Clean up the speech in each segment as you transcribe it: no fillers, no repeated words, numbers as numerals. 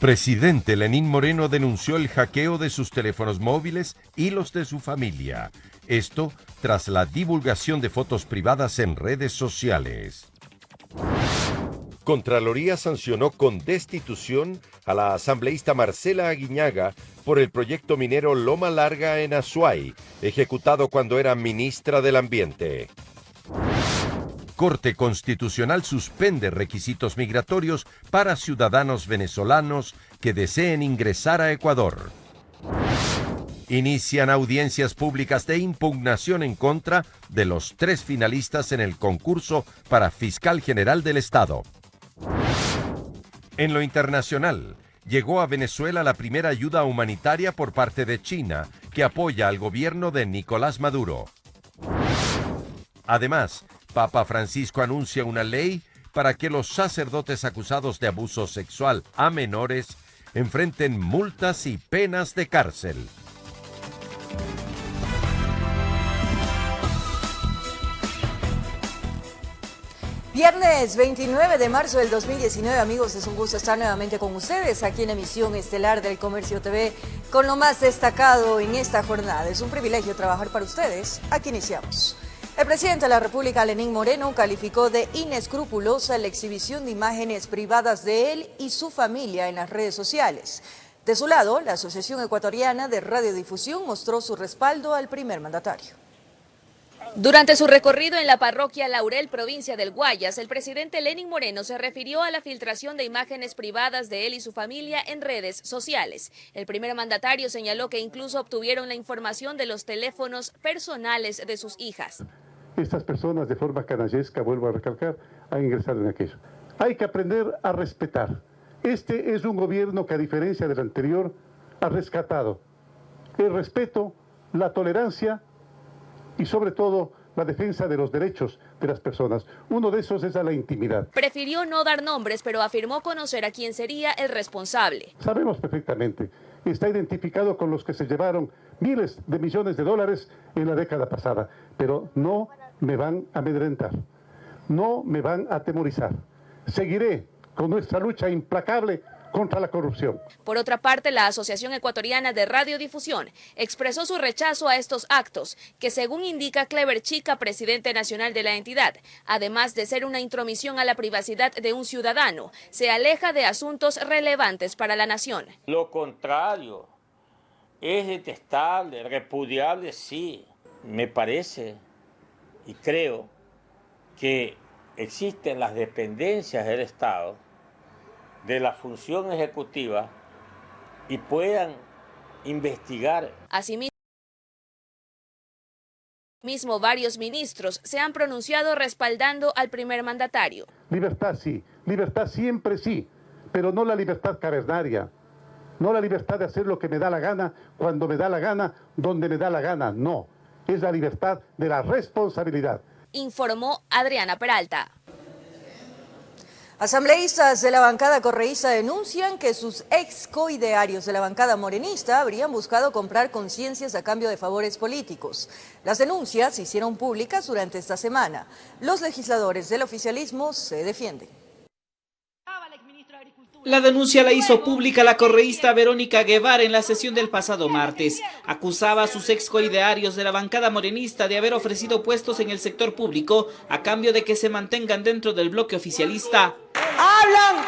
Presidente Lenín Moreno denunció el hackeo de sus teléfonos móviles y los de su familia. Esto tras la divulgación de fotos privadas en redes sociales. Contraloría sancionó con destitución a la asambleísta Marcela Aguiñaga por el proyecto minero Loma Larga en Azuay, ejecutado cuando era ministra del Ambiente. Corte Constitucional suspende requisitos migratorios para ciudadanos venezolanos que deseen ingresar a Ecuador. Inician audiencias públicas de impugnación en contra de los 3 finalistas en el concurso para Fiscal General del Estado. En lo internacional, llegó a Venezuela la primera ayuda humanitaria por parte de China, que apoya al gobierno de Nicolás Maduro. Además, Papa Francisco anuncia una ley para que los sacerdotes acusados de abuso sexual a menores enfrenten multas y penas de cárcel. Viernes 29 de marzo del 2019, amigos, es un gusto estar nuevamente con ustedes aquí en Emisión Estelar del Comercio TV con lo más destacado en esta jornada. Es un privilegio trabajar para ustedes. Aquí iniciamos. El presidente de la República, Lenín Moreno, calificó de inescrupulosa la exhibición de imágenes privadas de él y su familia en las redes sociales. De su lado, la Asociación Ecuatoriana de Radiodifusión mostró su respaldo al primer mandatario. Durante su recorrido en la parroquia Laurel, provincia del Guayas, el presidente Lenín Moreno se refirió a la filtración de imágenes privadas de él y su familia en redes sociales. El primer mandatario señaló que incluso obtuvieron la información de los teléfonos personales de sus hijas. Estas personas de forma canallesca, vuelvo a recalcar, han ingresado en aquello. Hay que aprender a respetar. Este es un gobierno que, a diferencia del anterior, ha rescatado el respeto, la tolerancia y sobre todo la defensa de los derechos de las personas. Uno de esos es a la intimidad. Prefirió no dar nombres, pero afirmó conocer a quién sería el responsable. Sabemos perfectamente, está identificado con los que se llevaron miles de millones de dólares en la década pasada, pero no me van a amedrentar, no me van a atemorizar. Seguiré con nuestra lucha implacable contra la corrupción. Por otra parte, la Asociación Ecuatoriana de Radiodifusión expresó su rechazo a estos actos, que según indica Clever Chica, presidente nacional de la entidad, además de ser una intromisión a la privacidad de un ciudadano, se aleja de asuntos relevantes para la nación. Lo contrario, es detestable, repudiable, sí. Me parece y creo que existen las dependencias del Estado, de la función ejecutiva, y puedan investigar. Asimismo, varios ministros se han pronunciado respaldando al primer mandatario. Libertad sí, libertad siempre sí, pero no la libertad cavernaria, no la libertad de hacer lo que me da la gana, cuando me da la gana, donde me da la gana, no. Es la libertad de la responsabilidad. Informó Adriana Peralta. Asambleístas de la bancada correísta denuncian que sus ex coidearios de la bancada morenista habrían buscado comprar conciencias a cambio de favores políticos. Las denuncias se hicieron públicas durante esta semana. Los legisladores del oficialismo se defienden. La denuncia la hizo pública la correísta Verónica Guevara en la sesión del pasado martes. Acusaba a sus ex coidearios de la bancada morenista de haber ofrecido puestos en el sector público a cambio de que se mantengan dentro del bloque oficialista. Hablan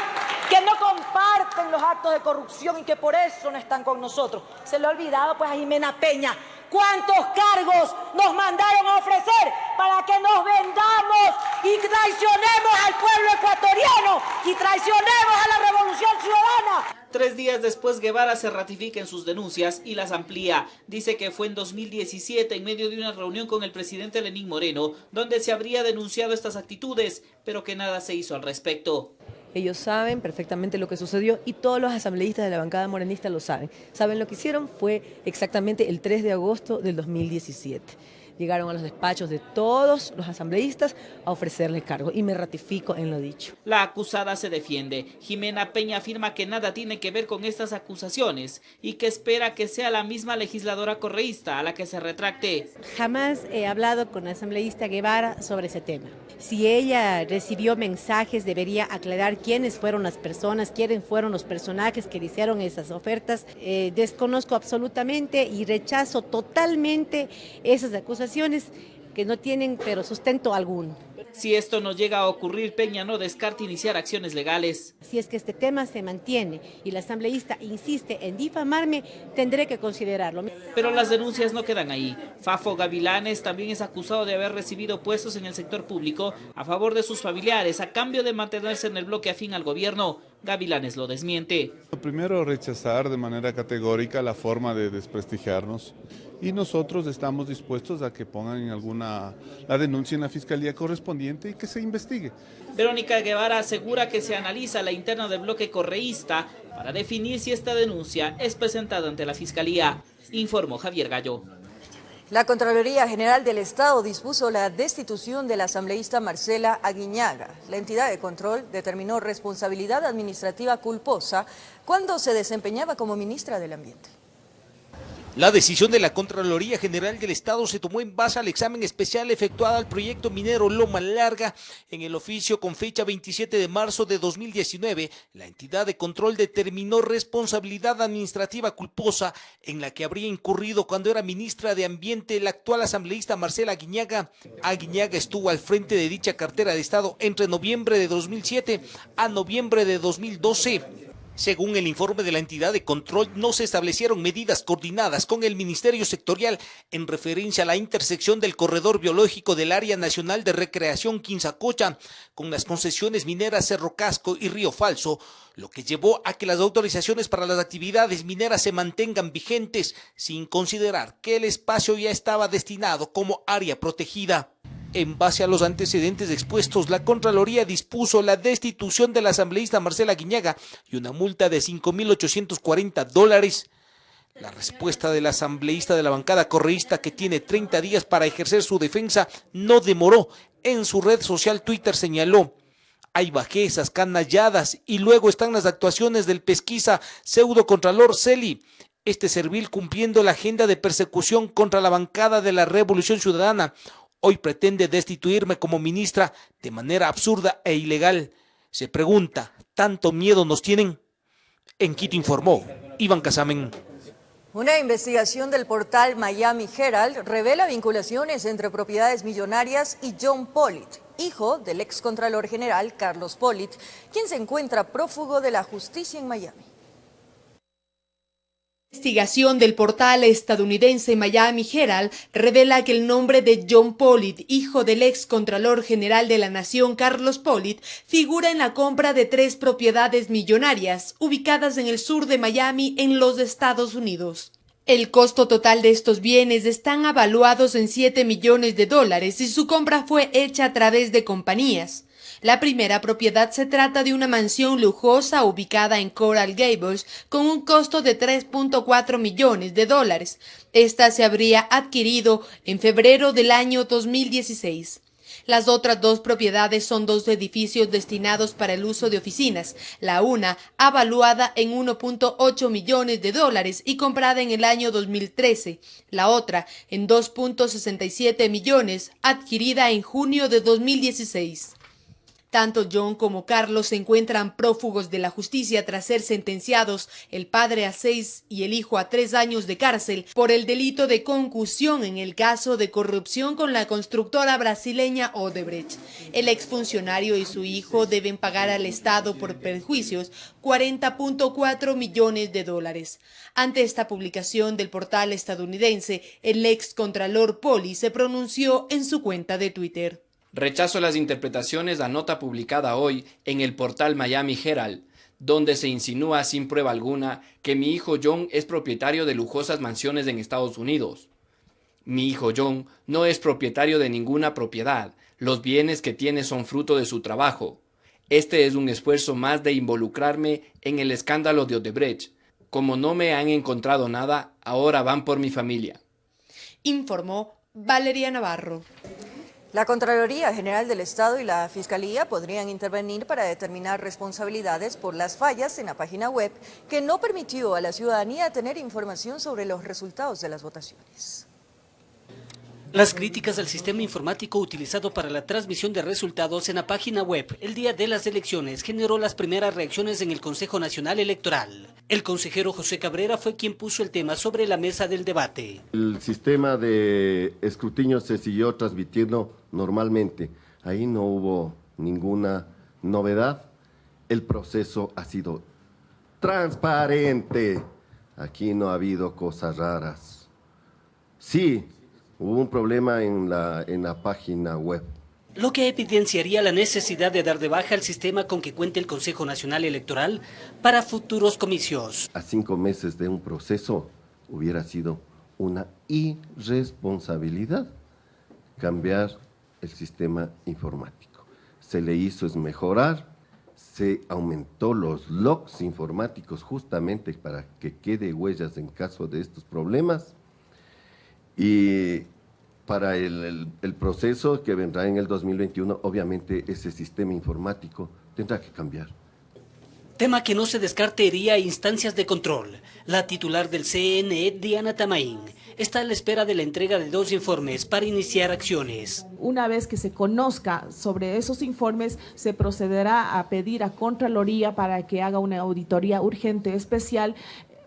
que no comparten los actos de corrupción y que por eso no están con nosotros. Se le ha olvidado pues a Jimena Peña cuántos cargos nos mandaron a ofrecer para que nos vendamos y traicionemos al pueblo ecuatoriano y traicionemos a la revolución ciudadana. 3 días después, Guevara se ratifica en sus denuncias y las amplía. Dice que fue en 2017, en medio de una reunión con el presidente Lenín Moreno, donde se habría denunciado estas actitudes, pero que nada se hizo al respecto. Ellos saben perfectamente lo que sucedió y todos los asambleístas de la bancada morenista lo saben. Saben lo que hicieron fue exactamente el 3 de agosto del 2017. llegaron a los despachos de todos los asambleístas a ofrecerle cargo y me ratifico en lo dicho. La acusada se defiende. Jimena Peña afirma que nada tiene que ver con estas acusaciones y que espera que sea la misma legisladora correísta a la que se retracte. Jamás he hablado con la asambleísta Guevara sobre ese tema. Si ella recibió mensajes, debería aclarar quiénes fueron las personas, quiénes fueron los personajes que le hicieron esas ofertas. Desconozco absolutamente y rechazo totalmente esas acusaciones que no tienen pero sustento alguno. Si esto no llega a ocurrir, Peña no descarta iniciar acciones legales. Si es que este tema se mantiene y la asambleísta insiste en difamarme, tendré que considerarlo. Pero las denuncias no quedan ahí. Fafo Gavilanes también es acusado de haber recibido puestos en el sector público a favor de sus familiares a cambio de mantenerse en el bloque afín al gobierno. Gavilanes lo desmiente. Primero, rechazar de manera categórica la forma de desprestigiarnos y nosotros estamos dispuestos a que pongan la denuncia en la fiscalía correspondiente y que se investigue. Verónica Guevara asegura que se analiza la interna del bloque correísta para definir si esta denuncia es presentada ante la fiscalía, informó Javier Gallo. La Contraloría General del Estado dispuso la destitución de la asambleísta Marcela Aguiñaga. La entidad de control determinó responsabilidad administrativa culposa cuando se desempeñaba como ministra del Ambiente. La decisión de la Contraloría General del Estado se tomó en base al examen especial efectuado al proyecto minero Loma Larga. En el oficio con fecha 27 de marzo de 2019, la entidad de control determinó responsabilidad administrativa culposa en la que habría incurrido cuando era ministra de Ambiente la actual asambleísta Marcela Aguiñaga. Aguiñaga estuvo al frente de dicha cartera de Estado entre noviembre de 2007 a noviembre de 2012. Según el informe de la entidad de control, no se establecieron medidas coordinadas con el Ministerio Sectorial en referencia a la intersección del corredor biológico del Área Nacional de Recreación Quinzacocha con las concesiones mineras Cerro Casco y Río Falso, lo que llevó a que las autorizaciones para las actividades mineras se mantengan vigentes sin considerar que el espacio ya estaba destinado como área protegida. En base a los antecedentes expuestos, la Contraloría dispuso la destitución de la asambleísta Marcela Aguiñaga y una multa de $5,840. La respuesta del asambleísta de la bancada correísta, que tiene 30 días para ejercer su defensa, no demoró. En su red social Twitter señaló: hay bajezas, canalladas y luego están las actuaciones del pesquisa pseudo contralor Celi. Este servil cumpliendo la agenda de persecución contra la bancada de la Revolución Ciudadana. Hoy pretende destituirme como ministra de manera absurda e ilegal. Se pregunta, ¿tanto miedo nos tienen? En Quito informó Iván Casamen. Una investigación del portal Miami Herald revela vinculaciones entre propiedades millonarias y John Pollitt, hijo del excontralor general Carlos Pollitt, quien se encuentra prófugo de la justicia en Miami. La investigación del portal estadounidense Miami Herald revela que el nombre de John Pollitt, hijo del ex Contralor General de la Nación Carlos Pollitt, figura en la compra de 3 propiedades millonarias ubicadas en el sur de Miami, en los Estados Unidos. El costo total de estos bienes están avaluados en $7 millones y su compra fue hecha a través de compañías. La primera propiedad se trata de una mansión lujosa ubicada en Coral Gables con un costo de $3.4 millones. Esta se habría adquirido en febrero del año 2016. Las otras 2 propiedades son 2 edificios destinados para el uso de oficinas, la una avaluada en $1.8 millones y comprada en el año 2013, la otra en $2.67 millones, adquirida en junio de 2016. Tanto John como Carlos se encuentran prófugos de la justicia tras ser sentenciados, el padre a 6 y el hijo a 3 años de cárcel por el delito de concusión en el caso de corrupción con la constructora brasileña Odebrecht. El exfuncionario y su hijo deben pagar al Estado por perjuicios $40.4 millones. Ante esta publicación del portal estadounidense, el excontralor Pollitt se pronunció en su cuenta de Twitter. Rechazo las interpretaciones a nota publicada hoy en el portal Miami Herald, donde se insinúa sin prueba alguna que mi hijo John es propietario de lujosas mansiones en Estados Unidos. Mi hijo John no es propietario de ninguna propiedad. Los bienes que tiene son fruto de su trabajo. Este es un esfuerzo más de involucrarme en el escándalo de Odebrecht. Como no me han encontrado nada, ahora van por mi familia. Informó Valeria Navarro. La Contraloría General del Estado y la Fiscalía podrían intervenir para determinar responsabilidades por las fallas en la página web que no permitió a la ciudadanía tener información sobre los resultados de las votaciones. Las críticas al sistema informático utilizado para la transmisión de resultados en la página web el día de las elecciones generó las primeras reacciones en el Consejo Nacional Electoral. El consejero José Cabrera fue quien puso el tema sobre la mesa del debate. El sistema de escrutinio se siguió transmitiendo normalmente. Ahí no hubo ninguna novedad. El proceso ha sido transparente. Aquí no ha habido cosas raras. Sí, hubo un problema en la página web. Lo que evidenciaría la necesidad de dar de baja el sistema con que cuente el Consejo Nacional Electoral para futuros comicios. A 5 meses de un proceso hubiera sido una irresponsabilidad cambiar el sistema informático. Se le hizo es mejorar, se aumentó los logs informáticos justamente para que quede huellas en caso de estos problemas. Y para el proceso que vendrá en el 2021, obviamente ese sistema informático tendrá que cambiar. Tema que no se descartaría a instancias de control. La titular del CNE, Diana Tamaín, está a la espera de la entrega de 2 informes para iniciar acciones. Una vez que se conozca sobre esos informes, se procederá a pedir a Contraloría para que haga una auditoría urgente especial.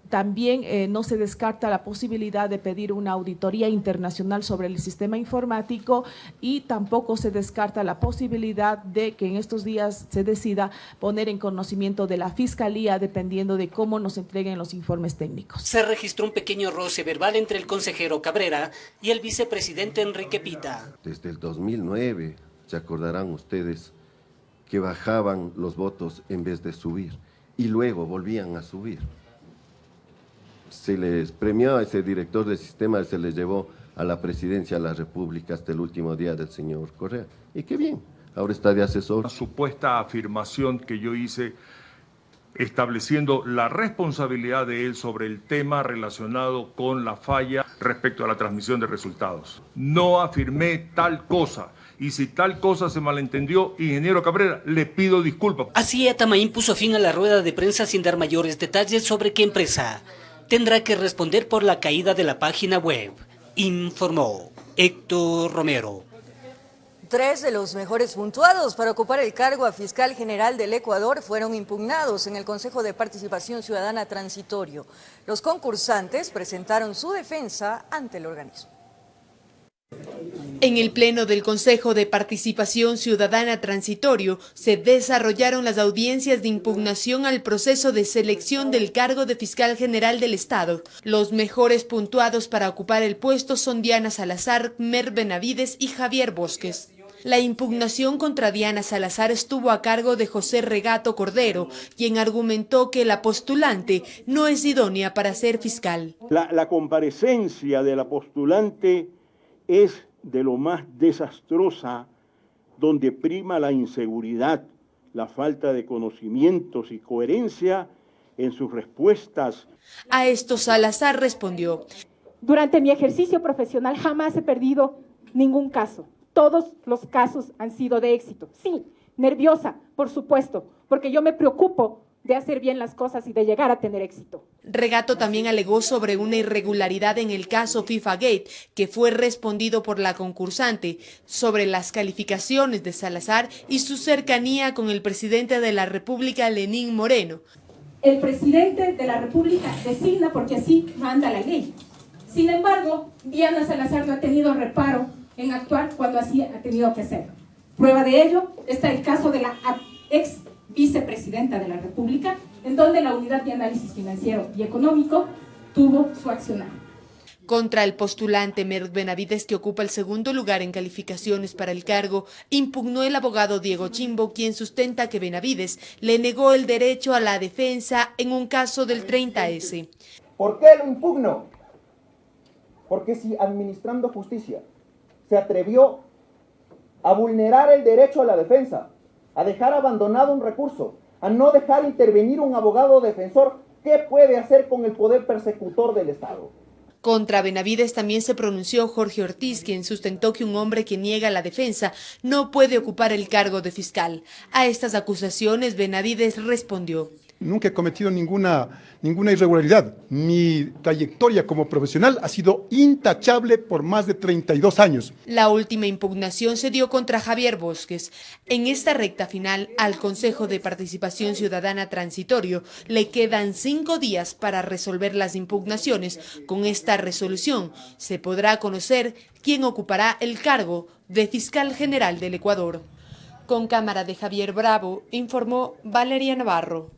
También no se descarta la posibilidad de pedir una auditoría internacional sobre el sistema informático y tampoco se descarta la posibilidad de que en estos días se decida poner en conocimiento de la Fiscalía dependiendo de cómo nos entreguen los informes técnicos. Se registró un pequeño roce verbal entre el consejero Cabrera y el vicepresidente Enrique Pita. Desde el 2009, se acordarán ustedes, que bajaban los votos en vez de subir y luego volvían a subir. Se les premió a ese director del sistema, se les llevó a la presidencia de la República hasta el último día del señor Correa. Y qué bien, ahora está de asesor. La supuesta afirmación que yo hice estableciendo la responsabilidad de él sobre el tema relacionado con la falla respecto a la transmisión de resultados. No afirmé tal cosa. Y si tal cosa se malentendió, ingeniero Cabrera, le pido disculpas. Así, Atamaín puso fin a la rueda de prensa sin dar mayores detalles sobre qué empresa tendrá que responder por la caída de la página web, informó Héctor Romero. 3 de los mejores puntuados para ocupar el cargo a fiscal general del Ecuador fueron impugnados en el Consejo de Participación Ciudadana Transitorio. Los concursantes presentaron su defensa ante el organismo. En el Pleno del Consejo de Participación Ciudadana Transitorio se desarrollaron las audiencias de impugnación al proceso de selección del cargo de Fiscal General del Estado. Los mejores puntuados para ocupar el puesto son Diana Salazar, Mer Benavides y Javier Bosques. La impugnación contra Diana Salazar estuvo a cargo de José Regato Cordero, quien argumentó que la postulante no es idónea para ser fiscal. La comparecencia de la postulante es de lo más desastrosa, donde prima la inseguridad, la falta de conocimientos y coherencia en sus respuestas. A esto Salazar respondió: durante mi ejercicio profesional jamás he perdido ningún caso. Todos los casos han sido de éxito. Sí, nerviosa, por supuesto, porque yo me preocupo de hacer bien las cosas y de llegar a tener éxito. Regato también alegó sobre una irregularidad en el caso FIFA Gate, que fue respondido por la concursante, sobre las calificaciones de Salazar y su cercanía con el presidente de la República, Lenín Moreno. El presidente de la República designa porque así manda la ley. Sin embargo, Diana Salazar no ha tenido reparo en actuar cuando así ha tenido que hacerlo. Prueba de ello está el caso de la ex vicepresidenta de la República, en donde la Unidad de Análisis Financiero y Económico tuvo su accionar. Contra el postulante Mer Benavides, que ocupa el segundo lugar en calificaciones para el cargo, impugnó el abogado Diego Chimbo, quien sustenta que Benavides le negó el derecho a la defensa en un caso del 30S. ¿Por qué lo impugno? Porque si administrando justicia se atrevió a vulnerar el derecho a la defensa, a dejar abandonado un recurso, a no dejar intervenir un abogado defensor, ¿qué puede hacer con el poder persecutor del Estado? Contra Benavides también se pronunció Jorge Ortiz, quien sustentó que un hombre que niega la defensa no puede ocupar el cargo de fiscal. A estas acusaciones Benavides respondió: Nunca he cometido ninguna irregularidad. Mi trayectoria como profesional ha sido intachable por más de 32 años. La última impugnación se dio contra Javier Bosques. En esta recta final, al Consejo de Participación Ciudadana Transitorio le quedan 5 días para resolver las impugnaciones. Con esta resolución se podrá conocer quién ocupará el cargo de Fiscal General del Ecuador. Con cámara de Javier Bravo, informó Valeria Navarro.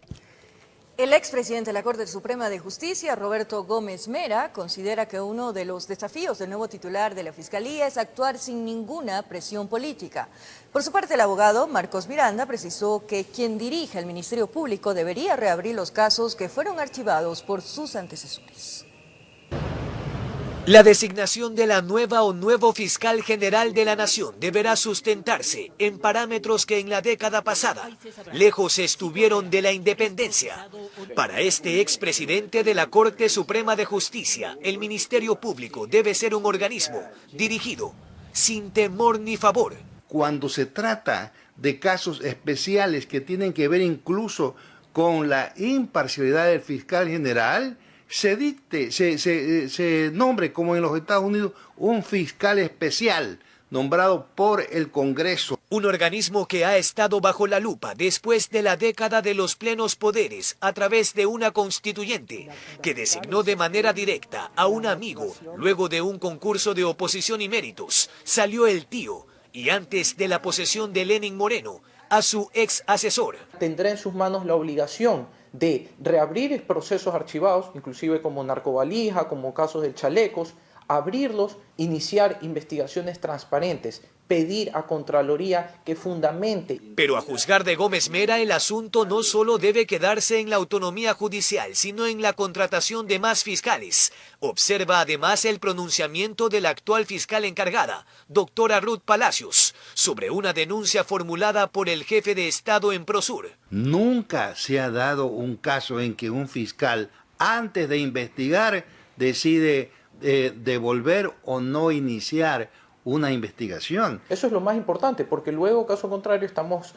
El expresidente de la Corte Suprema de Justicia, Roberto Gómez Mera, considera que uno de los desafíos del nuevo titular de la Fiscalía es actuar sin ninguna presión política. Por su parte, el abogado Marcos Miranda precisó que quien dirige el Ministerio Público debería reabrir los casos que fueron archivados por sus antecesores. La designación de la nueva o nuevo fiscal general de la Nación deberá sustentarse en parámetros que en la década pasada lejos estuvieron de la independencia. Para este expresidente de la Corte Suprema de Justicia, el Ministerio Público debe ser un organismo dirigido sin temor ni favor. Cuando se trata de casos especiales que tienen que ver incluso con la imparcialidad del fiscal general, se nombre, como en los Estados Unidos, un fiscal especial nombrado por el Congreso. Un organismo que ha estado bajo la lupa después de la década de los plenos poderes a través de una constituyente que designó de manera directa a un amigo luego de un concurso de oposición y méritos. Salió el tío y antes de la posesión de Lenín Moreno a su ex asesor. Tendrá en sus manos la obligación de reabrir procesos archivados, inclusive como narcovalija, como casos de chalecos, abrirlos, iniciar investigaciones transparentes, pedir a Contraloría que fundamente. Pero a juzgar de Gómez Mera, el asunto no solo debe quedarse en la autonomía judicial, sino en la contratación de más fiscales. Observa además el pronunciamiento de la actual fiscal encargada, doctora Ruth Palacios, sobre una denuncia formulada por el jefe de Estado en Prosur. Nunca se ha dado un caso en que un fiscal, antes de investigar, decide devolver o no iniciar una investigación. Eso es lo más importante, porque luego, caso contrario, estamos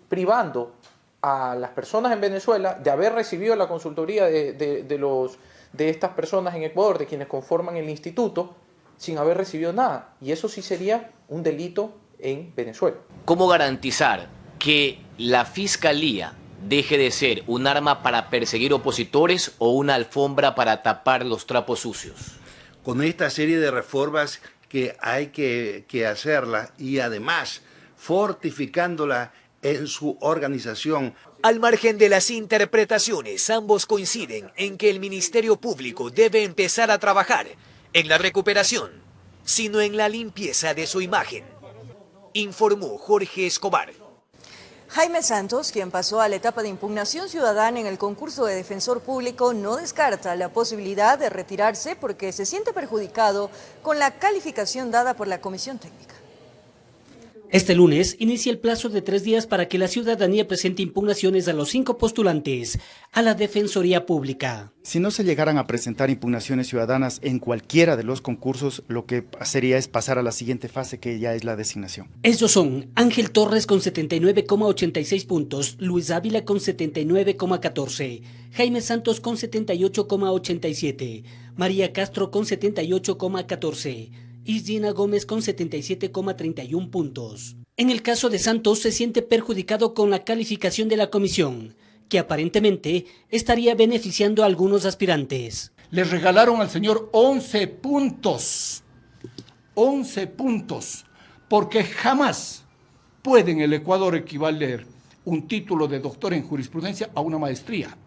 privando a las personas en Venezuela de haber recibido la consultoría de estas personas en Ecuador, de quienes conforman el instituto, sin haber recibido nada. Y eso sí sería un delito en Venezuela. ¿Cómo garantizar que la Fiscalía deje de ser un arma para perseguir opositores o una alfombra para tapar los trapos sucios? Con esta serie de reformas que hay que hacerla y además fortificándola en su organización. Al margen de las interpretaciones, ambos coinciden en que el Ministerio Público debe empezar a trabajar en la recuperación, sino en la limpieza de su imagen, informó Jorge Escobar. Jaime Santos, quien pasó a la etapa de impugnación ciudadana en el concurso de defensor público, no descarta la posibilidad de retirarse porque se siente perjudicado con la calificación dada por la Comisión Técnica. Este lunes inicia el plazo de 3 días para que la ciudadanía presente impugnaciones a los 5 postulantes a la Defensoría Pública. Si no se llegaran a presentar impugnaciones ciudadanas en cualquiera de los concursos, lo que sería es pasar a la siguiente fase, que ya es la designación. Estos son Ángel Torres con 79,86 puntos, Luis Ávila con 79,14, Jaime Santos con 78,87, María Castro con 78,14, y Gina Gómez con 77,31 puntos. En el caso de Santos se siente perjudicado con la calificación de la comisión, que aparentemente estaría beneficiando a algunos aspirantes. Le regalaron al señor 11 puntos. 11 puntos. Porque jamás puede en el Ecuador equivaler un título de doctor en jurisprudencia a una maestría.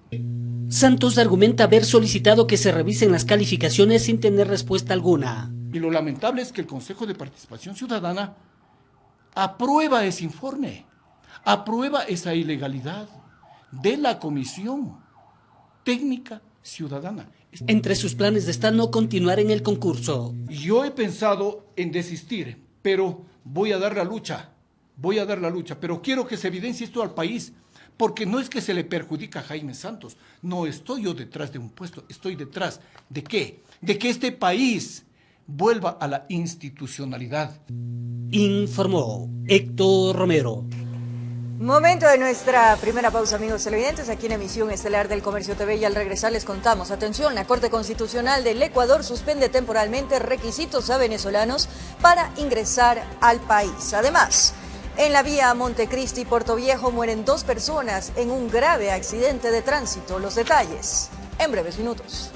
Santos argumenta haber solicitado que se revisen las calificaciones sin tener respuesta alguna. Y lo lamentable es que el Consejo de Participación Ciudadana aprueba ese informe, aprueba esa ilegalidad de la Comisión Técnica Ciudadana. Entre sus planes está no continuar en el concurso. Yo he pensado en desistir, pero voy a dar la lucha, pero quiero que se evidencie esto al país, porque no es que se le perjudica a Jaime Santos, no estoy yo detrás de un puesto, estoy detrás ¿de qué? De que este país vuelva a la institucionalidad. Informó Héctor Romero. Momento de nuestra primera pausa, amigos televidentes, aquí en emisión estelar del Comercio TV, y al regresar les contamos, atención, la Corte Constitucional del Ecuador suspende temporalmente requisitos a venezolanos para ingresar al país. Además, en la vía Montecristi, Puerto Viejo, mueren 2 personas en un grave accidente de tránsito. Los detalles en breves minutos.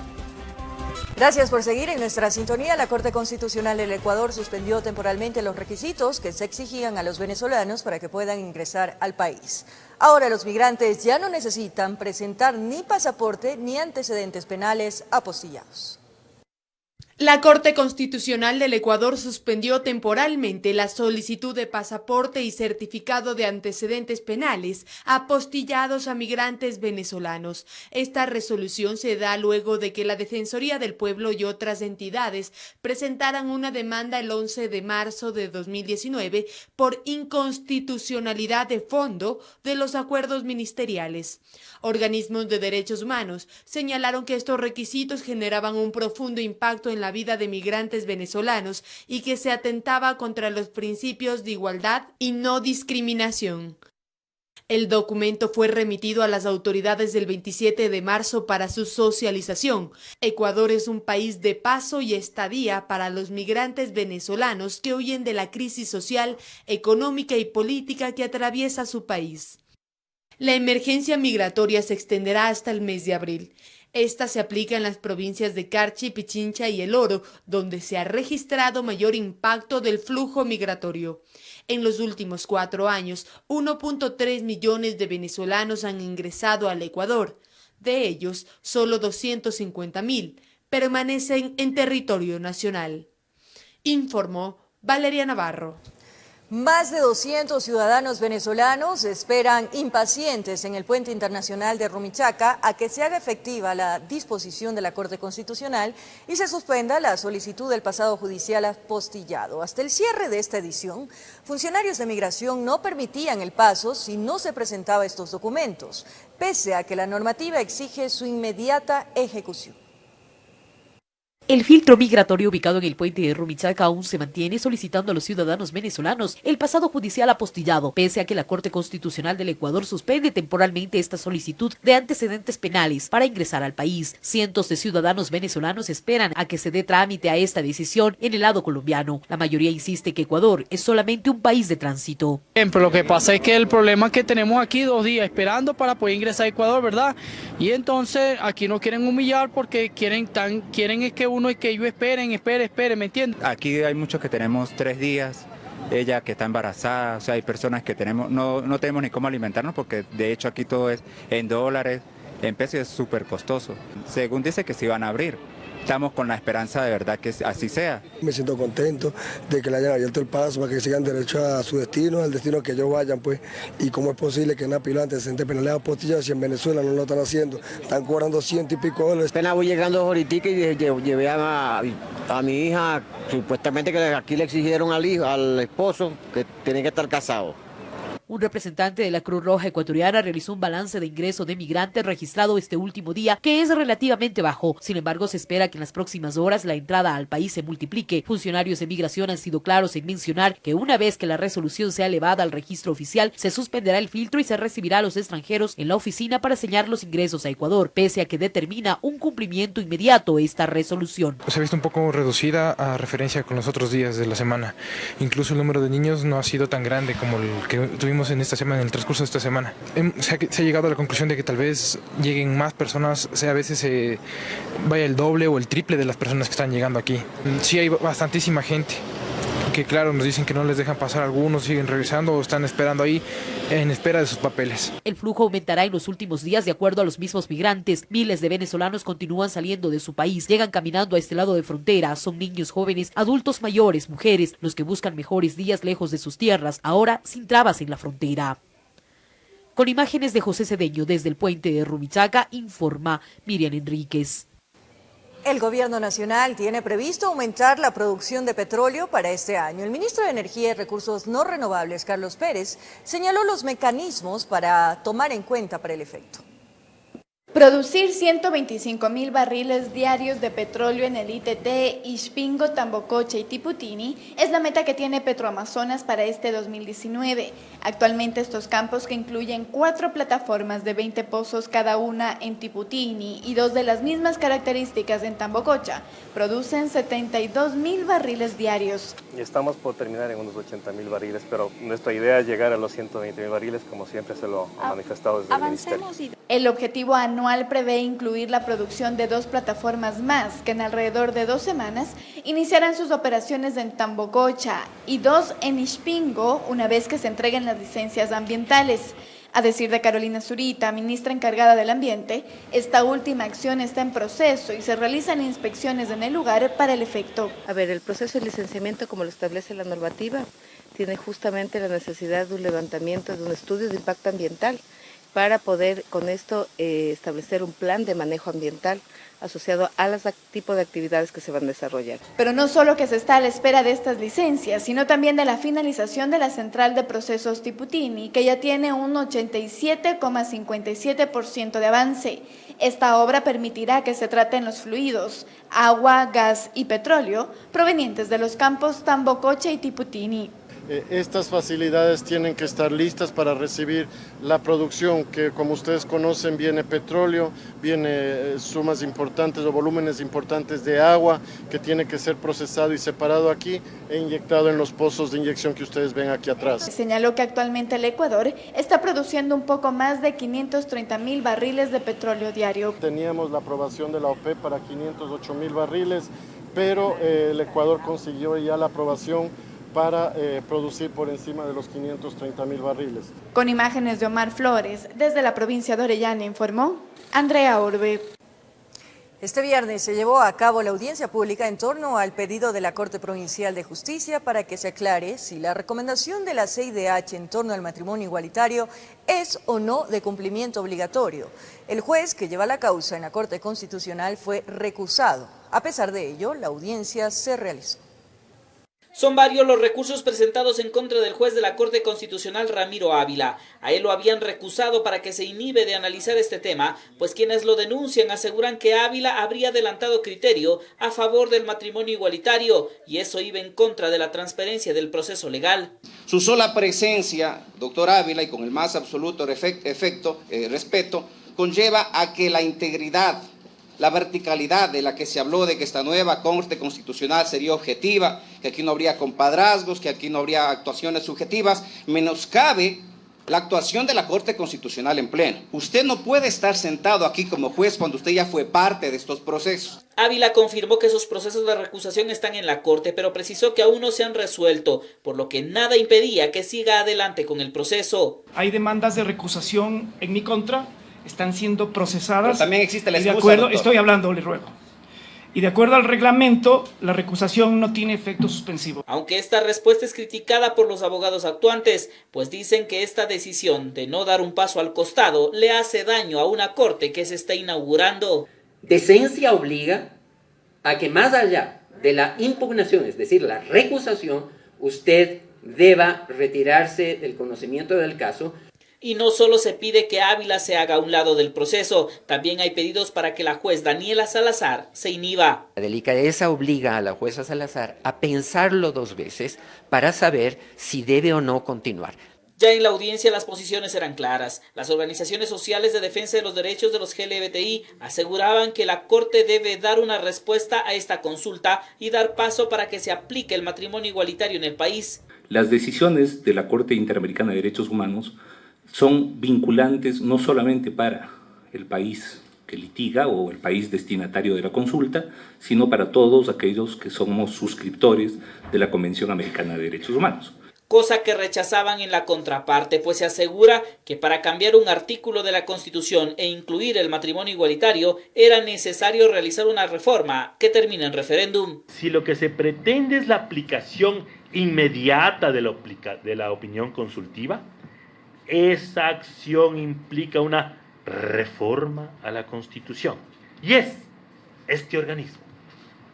Gracias por seguir en nuestra sintonía. La Corte Constitucional del Ecuador suspendió temporalmente los requisitos que se exigían a los venezolanos para que puedan ingresar al país. Ahora los migrantes ya no necesitan presentar ni pasaporte ni antecedentes penales apostillados. La Corte Constitucional del Ecuador suspendió temporalmente la solicitud de pasaporte y certificado de antecedentes penales apostillados a migrantes venezolanos. Esta resolución se da luego de que la Defensoría del Pueblo y otras entidades presentaran una demanda el 11 de marzo de 2019 por inconstitucionalidad de fondo de los acuerdos ministeriales. Organismos de derechos humanos señalaron que estos requisitos generaban un profundo impacto en la vida de migrantes venezolanos y que se atentaba contra los principios de igualdad y no discriminación. El documento fue remitido a las autoridades el 27 de marzo para su socialización. Ecuador es un país de paso y estadía para los migrantes venezolanos que huyen de la crisis social, económica y política que atraviesa su país. La emergencia migratoria se extenderá hasta el mes de abril. Esta se aplica en las provincias de Carchi, Pichincha y El Oro, donde se ha registrado mayor impacto del flujo migratorio. En los últimos 4 años, 1.3 millones de venezolanos han ingresado al Ecuador. De ellos, solo 250.000 permanecen en territorio nacional. Informó Valeria Navarro. Más de 200 ciudadanos venezolanos esperan impacientes en el puente internacional de Rumichaca a que se haga efectiva la disposición de la Corte Constitucional y se suspenda la solicitud del pasado judicial apostillado. Hasta el cierre de esta edición, funcionarios de migración no permitían el paso si no se presentaba estos documentos, pese a que la normativa exige su inmediata ejecución. El filtro migratorio ubicado en el puente de Rumichaca aún se mantiene, solicitando a los ciudadanos venezolanos el pasado judicial apostillado, pese a que la Corte Constitucional del Ecuador suspende temporalmente esta solicitud de antecedentes penales para ingresar al país. Cientos de ciudadanos venezolanos esperan a que se dé trámite a esta decisión en el lado colombiano. La mayoría insiste que Ecuador es solamente un país de tránsito. Lo que pasa es que el problema es que tenemos aquí 2 días esperando para poder ingresar a Ecuador, ¿verdad? Y entonces aquí nos quieren humillar porque quieren es que uno es que ellos esperen, ¿me entiendes? Aquí hay muchos que tenemos 3 días, ella que está embarazada, o sea, hay personas que tenemos, no tenemos ni cómo alimentarnos porque de hecho aquí todo es en dólares, en pesos, es súper costoso. Según dice que se van a abrir. Estamos con la esperanza de verdad que así sea. Me siento contento de que le hayan abierto el paso para que sigan derecho a su destino, al destino que ellos vayan, pues. Y cómo es posible que en Apiló antecedentes penales apostillados, si en Venezuela no lo están haciendo, están cobrando $100 y pico. Apenas voy llegando ahorita y llevé a mi hija, supuestamente que aquí le exigieron al esposo que tiene que estar casado. Un representante de la Cruz Roja Ecuatoriana realizó un balance de ingreso de migrantes registrado este último día, que es relativamente bajo. Sin embargo, se espera que en las próximas horas la entrada al país se multiplique. Funcionarios de migración han sido claros en mencionar que una vez que la resolución sea elevada al registro oficial, se suspenderá el filtro y se recibirá a los extranjeros en la oficina para sellar los ingresos a Ecuador, pese a que determina un cumplimiento inmediato esta resolución. Se ha visto un poco reducida a referencia con los otros días de la semana. Incluso el número de niños no ha sido tan grande como el que tuvimos en esta semana, en el transcurso de esta semana. Se ha llegado a la conclusión de que tal vez lleguen más personas, a veces vaya el doble o el triple de las personas que están llegando aquí. Sí hay bastantísima gente que claro nos dicen que no les dejan pasar, algunos siguen regresando o están esperando ahí en espera de sus papeles. El flujo aumentará en los últimos días de acuerdo a los mismos migrantes. Miles de venezolanos continúan saliendo de su país, llegan caminando a este lado de frontera, son niños jóvenes, adultos mayores, mujeres, los que buscan mejores días lejos de sus tierras, ahora sin trabas en la frontera. Con imágenes de José Cedeño desde el puente de Rumichaca, informa Miriam Enríquez. El gobierno nacional tiene previsto aumentar la producción de petróleo para este año. El ministro de Energía y Recursos No Renovables, Carlos Pérez, señaló los mecanismos para tomar en cuenta para el efecto. Producir 125.000 barriles diarios de petróleo en el ITT, Ixpingo, Tambococha y Tiputini es la meta que tiene Petroamazonas para este 2019. Actualmente estos campos, que incluyen 4 plataformas de 20 pozos cada una en Tiputini y 2 de las mismas características en Tambococha, producen 72.000 barriles diarios. Estamos por terminar en unos 80.000 barriles, pero nuestra idea es llegar a los 120.000 barriles, como siempre se lo ha manifestado desde el Ministerio. El objetivo anual prevé incluir la producción de 2 plataformas más, que en alrededor de 2 semanas iniciarán sus operaciones en Tambococha y 2 en Ixpingo una vez que se entreguen las licencias ambientales. A decir de Carolina Zurita, ministra encargada del ambiente, esta última acción está en proceso y se realizan inspecciones en el lugar para el efecto. El proceso de licenciamiento, como lo establece la normativa, tiene justamente la necesidad de un levantamiento de un estudio de impacto ambiental para poder con esto establecer un plan de manejo ambiental asociado a los tipos de actividades que se van a desarrollar. Pero no solo que se está a la espera de estas licencias, sino también de la finalización de la central de procesos Tiputini, que ya tiene un 87,57% de avance. Esta obra permitirá que se traten los fluidos, agua, gas y petróleo provenientes de los campos Tambococha y Tiputini. Estas facilidades tienen que estar listas para recibir la producción, que como ustedes conocen viene petróleo, viene sumas importantes o volúmenes importantes de agua que tiene que ser procesado y separado aquí e inyectado en los pozos de inyección que ustedes ven aquí atrás. Señaló que actualmente el Ecuador está produciendo un poco más de 530.000 barriles de petróleo diario. Teníamos la aprobación de la OPEP para 508.000 barriles, pero el Ecuador consiguió ya la aprobación para producir por encima de los 530.000 barriles. Con imágenes de Omar Flores, desde la provincia de Orellana, informó Andrea Orbe. Este viernes se llevó a cabo la audiencia pública en torno al pedido de la Corte Provincial de Justicia para que se aclare si la recomendación de la CIDH en torno al matrimonio igualitario es o no de cumplimiento obligatorio. El juez que lleva la causa en la Corte Constitucional fue recusado. A pesar de ello, la audiencia se realizó. Son varios los recursos presentados en contra del juez de la Corte Constitucional Ramiro Ávila. A él lo habían recusado para que se inhibe de analizar este tema, pues quienes lo denuncian aseguran que Ávila habría adelantado criterio a favor del matrimonio igualitario y eso iba en contra de la transparencia del proceso legal. Su sola presencia, doctor Ávila, y con el más absoluto respeto, conlleva a que la integridad, la verticalidad de la que se habló de que esta nueva Corte Constitucional sería objetiva, que aquí no habría compadrazgos, que aquí no habría actuaciones subjetivas, menoscabe la actuación de la Corte Constitucional en pleno. Usted no puede estar sentado aquí como juez cuando usted ya fue parte de estos procesos. Ávila confirmó que esos procesos de recusación están en la Corte, pero precisó que aún no se han resuelto, por lo que nada impedía que siga adelante con el proceso. Hay demandas de recusación en mi contra, están siendo procesadas. Pero también existe la excusa, de acuerdo, doctor. estoy hablando, le ruego. Y de acuerdo al reglamento, la recusación no tiene efecto suspensivo. Aunque esta respuesta es criticada por los abogados actuantes, pues dicen que esta decisión de no dar un paso al costado le hace daño a una corte que se está inaugurando. Decencia obliga a que más allá de la impugnación, es decir, la recusación, usted deba retirarse del conocimiento del caso. Y no solo se pide que Ávila se haga a un lado del proceso, también hay pedidos para que la juez Daniela Salazar se inhiba. La delicadeza obliga a la jueza Salazar a pensarlo 2 veces para saber si debe o no continuar. Ya en la audiencia las posiciones eran claras. Las organizaciones sociales de defensa de los derechos de los LGBTI aseguraban que la Corte debe dar una respuesta a esta consulta y dar paso para que se aplique el matrimonio igualitario en el país. Las decisiones de la Corte Interamericana de Derechos Humanos son vinculantes no solamente para el país que litiga o el país destinatario de la consulta, sino para todos aquellos que somos suscriptores de la Convención Americana de Derechos Humanos. Cosa que rechazaban en la contraparte, pues se asegura que para cambiar un artículo de la Constitución e incluir el matrimonio igualitario era necesario realizar una reforma que termine en referéndum. Si lo que se pretende es la aplicación inmediata de la opinión consultiva, esa acción implica una reforma a la Constitución. Y es este organismo,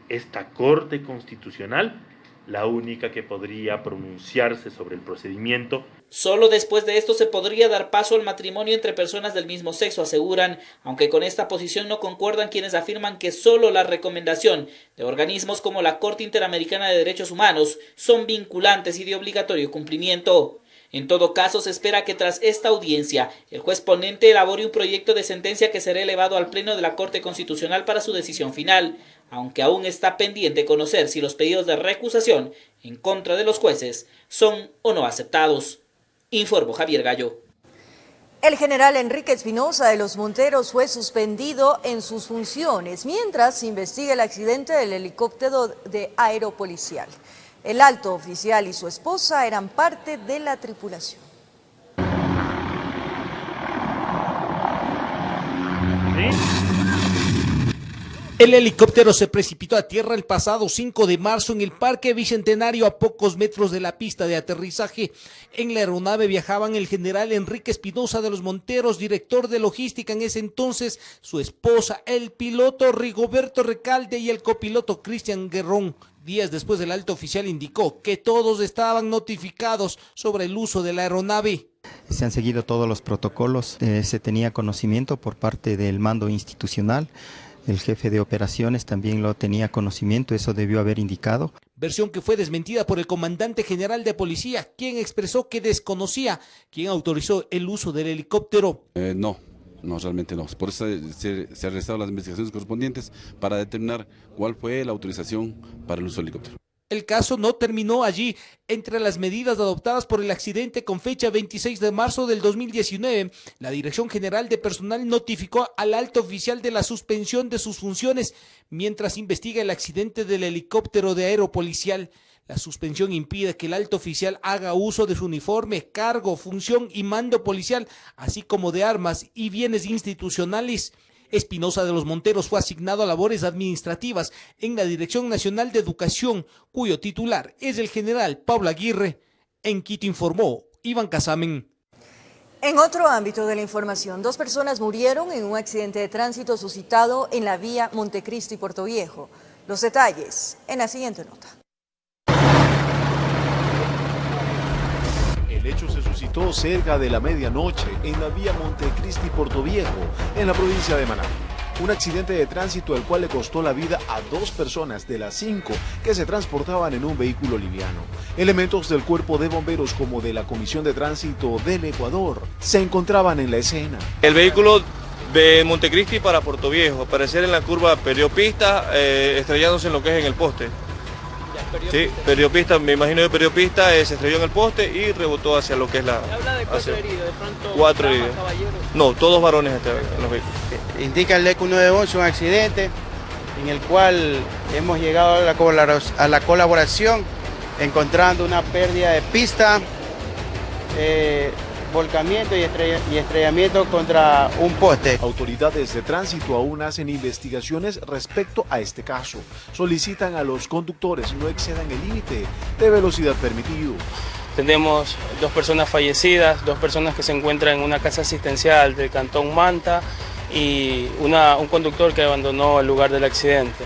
esta Corte Constitucional, la única que podría pronunciarse sobre el procedimiento. Solo después de esto se podría dar paso al matrimonio entre personas del mismo sexo, aseguran, aunque con esta posición no concuerdan quienes afirman que solo la recomendación de organismos como la Corte Interamericana de Derechos Humanos son vinculantes y de obligatorio cumplimiento. En todo caso, se espera que tras esta audiencia, el juez ponente elabore un proyecto de sentencia que será elevado al Pleno de la Corte Constitucional para su decisión final, aunque aún está pendiente conocer si los pedidos de recusación en contra de los jueces son o no aceptados. Informó Javier Gallo. El general Enrique Espinosa de los Monteros fue suspendido en sus funciones mientras se investiga el accidente del helicóptero de aeropolicial. El alto oficial y su esposa eran parte de la tripulación. El helicóptero se precipitó a tierra el pasado 5 de marzo en el Parque Bicentenario a pocos metros de la pista de aterrizaje. En la aeronave viajaban el general Enrique Espinosa de los Monteros, director de logística en ese entonces, su esposa, el piloto Rigoberto Recalde y el copiloto Cristian Guerrón. Días después, el alto oficial indicó que todos estaban notificados sobre el uso de la aeronave. Se han seguido todos los protocolos, se tenía conocimiento por parte del mando institucional. El jefe de operaciones también lo tenía conocimiento, eso debió haber indicado. Versión que fue desmentida por el comandante general de policía, quien expresó que desconocía quién autorizó el uso del helicóptero. No, realmente no. Por eso se han realizado las investigaciones correspondientes para determinar cuál fue la autorización para el uso del helicóptero. El caso no terminó allí. Entre las medidas adoptadas por el accidente con fecha 26 de marzo del 2019, la Dirección General de Personal notificó al alto oficial de la suspensión de sus funciones mientras investiga el accidente del helicóptero de aeropolicial. La suspensión impide que el alto oficial haga uso de su uniforme, cargo, función y mando policial, así como de armas y bienes institucionales. Espinosa de los Monteros fue asignado a labores administrativas en la Dirección Nacional de Educación, cuyo titular es el general Pablo Aguirre. En Quito informó Iván Casamen. En otro ámbito de la información, 2 personas murieron en un accidente de tránsito suscitado en la vía Montecristi y Puerto Viejo. Los detalles en la siguiente nota. El hecho se suscitó cerca de la medianoche en la vía Montecristi Puerto Viejo, en la provincia de Manabí. Un accidente de tránsito al cual le costó la vida a 2 personas de las 5 que se transportaban en un vehículo liviano. Elementos del Cuerpo de Bomberos como de la Comisión de Tránsito del Ecuador se encontraban en la escena. El vehículo de Montecristi para Puerto Viejo, aparecer en la curva Periopista, estrellándose en lo que es en el poste. Sí, Periopista, me imagino de Periopista, se estrelló en el poste y rebotó hacia lo que es la... ¿Habla de 4 heridos? ¿De pronto 4 heridos? No, todos varones en los vehículos. Indica el ECU 911 un accidente en el cual hemos llegado a la colaboración encontrando una pérdida de pista, volcamiento y estrellamiento contra un poste. Autoridades de tránsito aún hacen investigaciones respecto a este caso. Solicitan a los conductores no excedan el límite de velocidad permitido. Tenemos 2 personas fallecidas, 2 personas que se encuentran en una casa asistencial del Cantón Manta y un conductor que abandonó el lugar del accidente.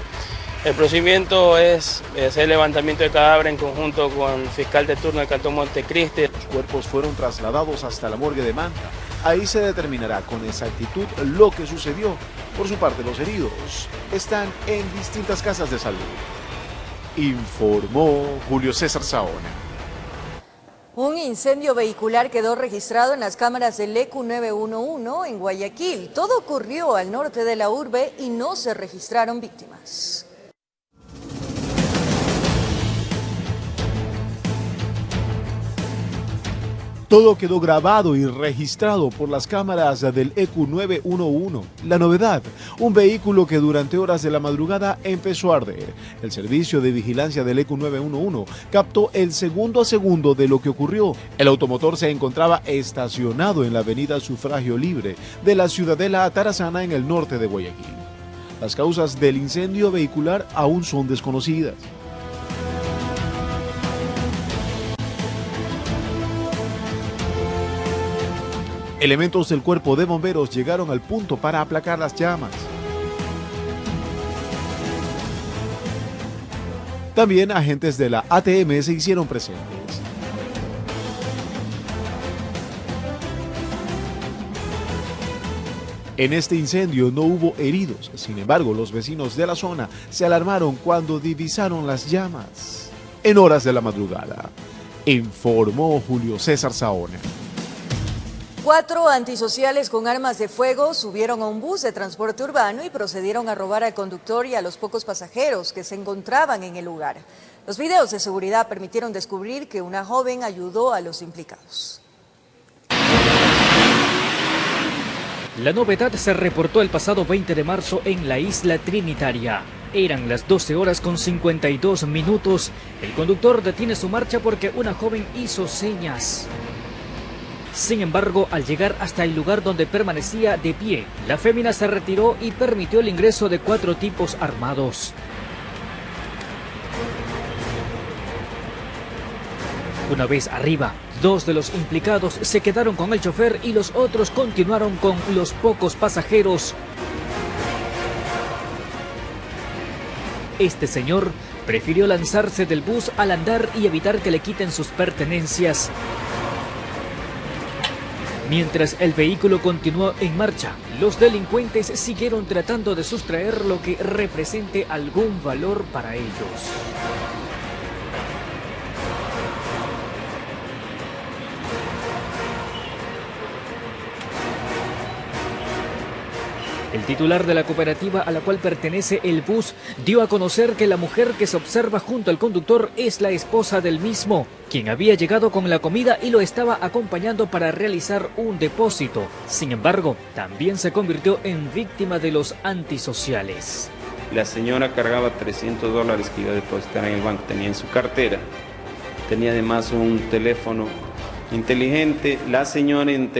El procedimiento es hacer el levantamiento de cadáver en conjunto con el fiscal de turno del Cantón Montecristi. Los cuerpos fueron trasladados hasta la morgue de Manta. Ahí se determinará con exactitud lo que sucedió. Por su parte, los heridos están en distintas casas de salud. Informó Julio César Saona. Un incendio vehicular quedó registrado en las cámaras del ECU 911 en Guayaquil. Todo ocurrió al norte de la urbe y no se registraron víctimas. Todo quedó grabado y registrado por las cámaras del ECU 911. La novedad, un vehículo que durante horas de la madrugada empezó a arder. El servicio de vigilancia del ECU 911 captó el segundo a segundo de lo que ocurrió. El automotor se encontraba estacionado en la avenida Sufragio Libre de la Ciudadela Atarazana en el norte de Guayaquil. Las causas del incendio vehicular aún son desconocidas. Elementos del Cuerpo de Bomberos llegaron al punto para aplacar las llamas. También agentes de la ATM se hicieron presentes. En este incendio no hubo heridos, sin embargo los vecinos de la zona se alarmaron cuando divisaron las llamas. En horas de la madrugada, informó Julio César Saona. 4 antisociales con armas de fuego subieron a un bus de transporte urbano y procedieron a robar al conductor y a los pocos pasajeros que se encontraban en el lugar. Los videos de seguridad permitieron descubrir que una joven ayudó a los implicados. La novedad se reportó el pasado 20 de marzo en la isla Trinitaria. Eran las 12 horas con 52 minutos. El conductor detiene su marcha porque una joven hizo señas. Sin embargo, al llegar hasta el lugar donde permanecía de pie, la fémina se retiró y permitió el ingreso de 4 tipos armados. Una vez arriba, 2 de los implicados se quedaron con el chofer y los otros continuaron con los pocos pasajeros. Este señor prefirió lanzarse del bus al andar y evitar que le quiten sus pertenencias. Mientras el vehículo continuó en marcha, los delincuentes siguieron tratando de sustraer lo que represente algún valor para ellos. El titular de la cooperativa a la cual pertenece el bus dio a conocer que la mujer que se observa junto al conductor es la esposa del mismo, quien había llegado con la comida y lo estaba acompañando para realizar un depósito. Sin embargo, también se convirtió en víctima de los antisociales. La señora cargaba $300 que iba a depositar en el banco, tenía en su cartera. Tenía además un teléfono inteligente, la señora en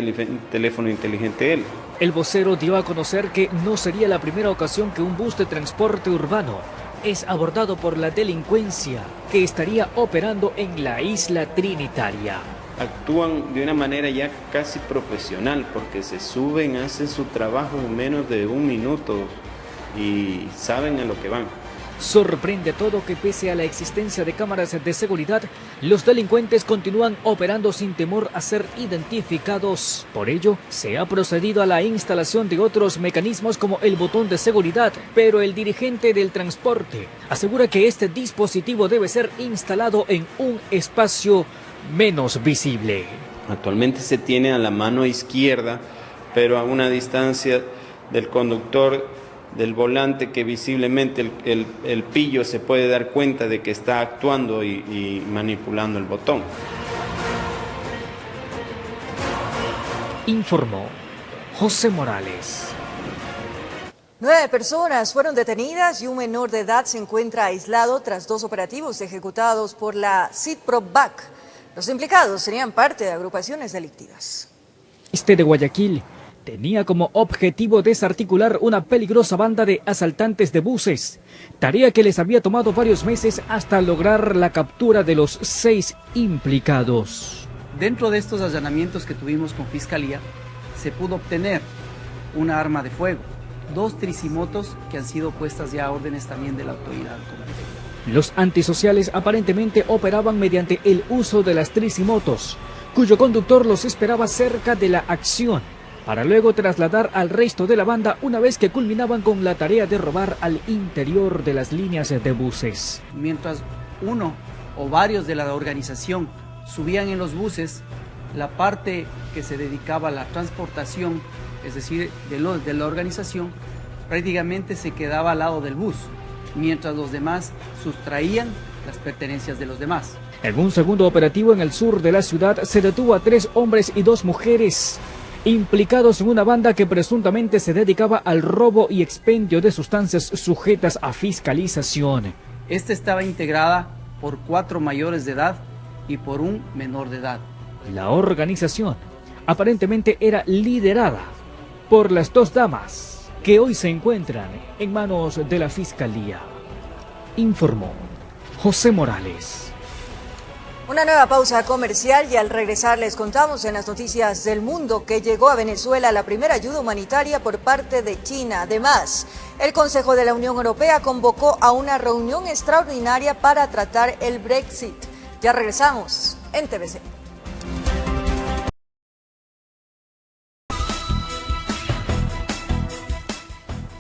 teléfono inteligente él. El vocero dio a conocer que no sería la primera ocasión que un bus de transporte urbano es abordado por la delincuencia que estaría operando en la isla Trinitaria. Actúan de una manera ya casi profesional porque se suben, hacen su trabajo en menos de 1 minuto y saben a lo que van. Sorprende todo que pese a la existencia de cámaras de seguridad, los delincuentes continúan operando sin temor a ser identificados. Por ello, se ha procedido a la instalación de otros mecanismos como el botón de seguridad, pero el dirigente del transporte asegura que este dispositivo debe ser instalado en un espacio menos visible. Actualmente se tiene a la mano izquierda, pero a una distancia del conductor del volante que visiblemente el pillo se puede dar cuenta de que está actuando y manipulando el botón. Informó José Morales. 9 personas fueron detenidas y un menor de edad se encuentra aislado tras 2 operativos ejecutados por la CITPROVAC. Los implicados serían parte de agrupaciones delictivas. Este de Guayaquil tenía como objetivo desarticular una peligrosa banda de asaltantes de buses, tarea que les había tomado varios meses hasta lograr la captura de los 6 implicados. Dentro de estos allanamientos que tuvimos con Fiscalía, se pudo obtener una arma de fuego, 2 tricimotos que han sido puestas ya a órdenes también de la autoridad. Los antisociales aparentemente operaban mediante el uso de las tricimotos, cuyo conductor los esperaba cerca de la acción, para luego trasladar al resto de la banda una vez que culminaban con la tarea de robar al interior de las líneas de buses. Mientras uno o varios de la organización subían en los buses, la parte que se dedicaba a la transportación, es decir, de la organización, prácticamente se quedaba al lado del bus, mientras los demás sustraían las pertenencias de los demás. En un segundo operativo en el sur de la ciudad se detuvo a 3 hombres y 2 mujeres, implicados en una banda que presuntamente se dedicaba al robo y expendio de sustancias sujetas a fiscalización. Esta estaba integrada por 4 mayores de edad y por un menor de edad. La organización aparentemente era liderada por las 2 damas que hoy se encuentran en manos de la Fiscalía. Informó José Morales. Una nueva pausa comercial y al regresar les contamos en las noticias del mundo que llegó a Venezuela la primera ayuda humanitaria por parte de China. Además, el Consejo de la Unión Europea convocó a una reunión extraordinaria para tratar el Brexit. Ya regresamos en TVC.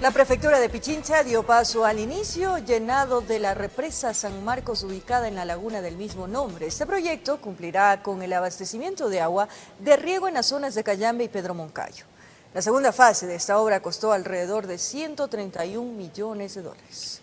La prefectura de Pichincha dio paso al inicio llenado de la represa San Marcos ubicada en la laguna del mismo nombre. Este proyecto cumplirá con el abastecimiento de agua de riego en las zonas de Cayambe y Pedro Moncayo. La segunda fase de esta obra costó alrededor de $131 millones.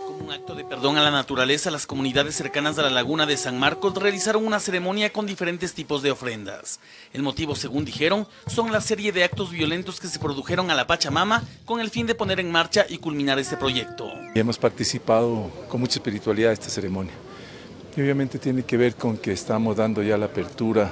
Como un acto de perdón a la naturaleza, las comunidades cercanas a la laguna de San Marcos realizaron una ceremonia con diferentes tipos de ofrendas. El motivo, según dijeron, son la serie de actos violentos que se produjeron a la Pachamama con el fin de poner en marcha y culminar este proyecto. Hemos participado con mucha espiritualidad en esta ceremonia. Y obviamente tiene que ver con que estamos dando ya la apertura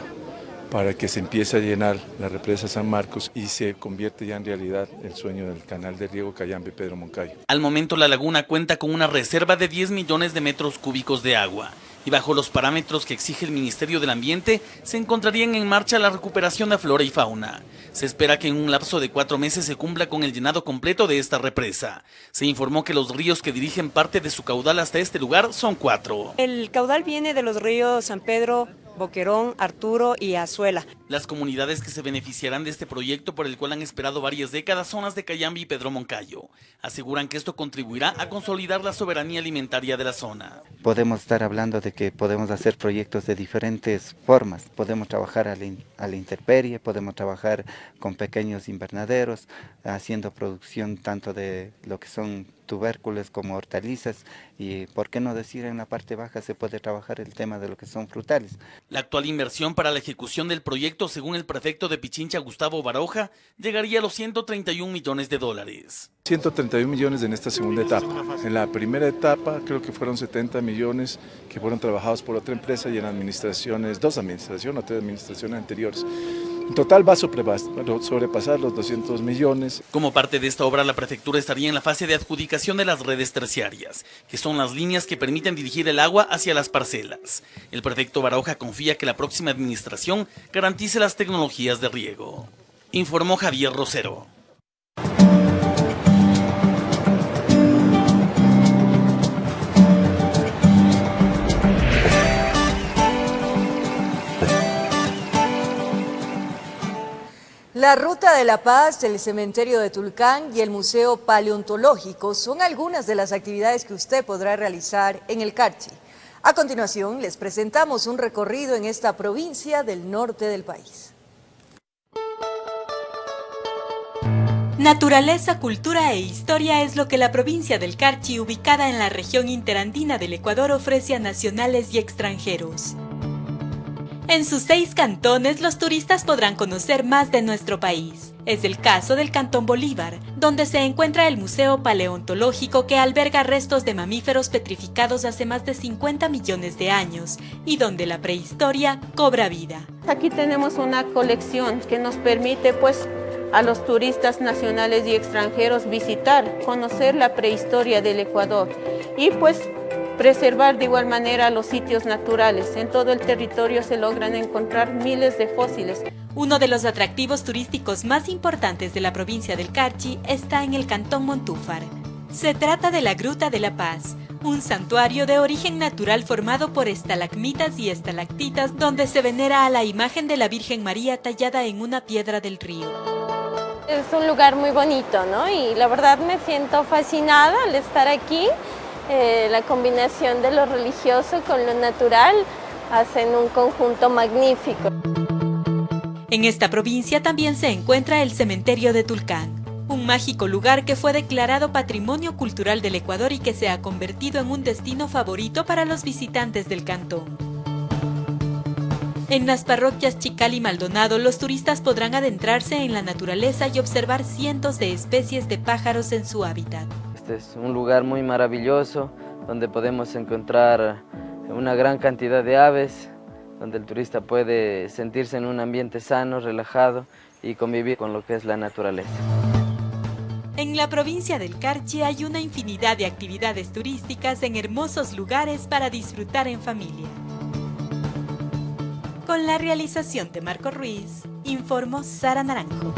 para que se empiece a llenar la represa San Marcos y se convierte ya en realidad el sueño del canal de riego Cayambe-Pedro Moncayo. Al momento la laguna cuenta con una reserva de 10 millones de metros cúbicos de agua y bajo los parámetros que exige el Ministerio del Ambiente se encontrarían en marcha la recuperación de flora y fauna. Se espera que en un lapso de 4 meses se cumpla con el llenado completo de esta represa. Se informó que los ríos que dirigen parte de su caudal hasta este lugar son 4. El caudal viene de los ríos San Pedro, Boquerón, Arturo y Azuela. Las comunidades que se beneficiarán de este proyecto por el cual han esperado varias décadas son las de Cayambe y Pedro Moncayo. Aseguran que esto contribuirá a consolidar la soberanía alimentaria de la zona. Podemos estar hablando de que podemos hacer proyectos de diferentes formas. Podemos trabajar a la intemperie, podemos trabajar con pequeños invernaderos, haciendo producción tanto de lo que son tubérculos como hortalizas y, por qué no decir, en la parte baja se puede trabajar el tema de lo que son frutales. La actual inversión para la ejecución del proyecto, según el prefecto de Pichincha, Gustavo Baroja, llegaría a los $131 millones. 131 millones en esta segunda etapa. En la primera etapa creo que fueron 70 millones que fueron trabajados por otra empresa y en administraciones, 2 administraciones o 3 administraciones anteriores. En total va a sobrepasar los 200 millones. Como parte de esta obra, la prefectura estaría en la fase de adjudicación de las redes terciarias, que son las líneas que permiten dirigir el agua hacia las parcelas. El prefecto Baroja confía que la próxima administración garantice las tecnologías de riego. Informó Javier Rosero. La Ruta de la Paz, el Cementerio de Tulcán y el Museo Paleontológico son algunas de las actividades que usted podrá realizar en el Carchi. A continuación, les presentamos un recorrido en esta provincia del norte del país. Naturaleza, cultura e historia es lo que la provincia del Carchi, ubicada en la región interandina del Ecuador, ofrece a nacionales y extranjeros. En sus 6 cantones, los turistas podrán conocer más de nuestro país. Es el caso del Cantón Bolívar, donde se encuentra el Museo Paleontológico que alberga restos de mamíferos petrificados hace más de 50 millones de años y donde la prehistoria cobra vida. Aquí tenemos una colección que nos permite a los turistas nacionales y extranjeros visitar, conocer la prehistoria del Ecuador y preservar de igual manera los sitios naturales. En todo el territorio se logran encontrar miles de fósiles. Uno de los atractivos turísticos más importantes de la provincia del Carchi está en el Cantón Montúfar. Se trata de la Gruta de la Paz, un santuario de origen natural formado por estalagmitas y estalactitas donde se venera a la imagen de la Virgen María tallada en una piedra del río. Es un lugar muy bonito, ¿no? Y la verdad me siento fascinada al estar aquí. La combinación de lo religioso con lo natural hacen un conjunto magnífico. En esta provincia también se encuentra el Cementerio de Tulcán, un mágico lugar que fue declarado Patrimonio Cultural del Ecuador y que se ha convertido en un destino favorito para los visitantes del cantón. En las parroquias Chical y Maldonado, los turistas podrán adentrarse en la naturaleza y observar cientos de especies de pájaros en su hábitat. Este es un lugar muy maravilloso donde podemos encontrar una gran cantidad de aves, donde el turista puede sentirse en un ambiente sano, relajado y convivir con lo que es la naturaleza. En la provincia del Carchi hay una infinidad de actividades turísticas en hermosos lugares para disfrutar en familia. Con la realización de Marco Ruiz, informó Sara Naranjo.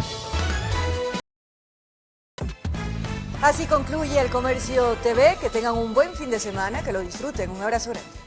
Así concluye El Comercio TV. Que tengan un buen fin de semana, que lo disfruten. Un abrazo grande.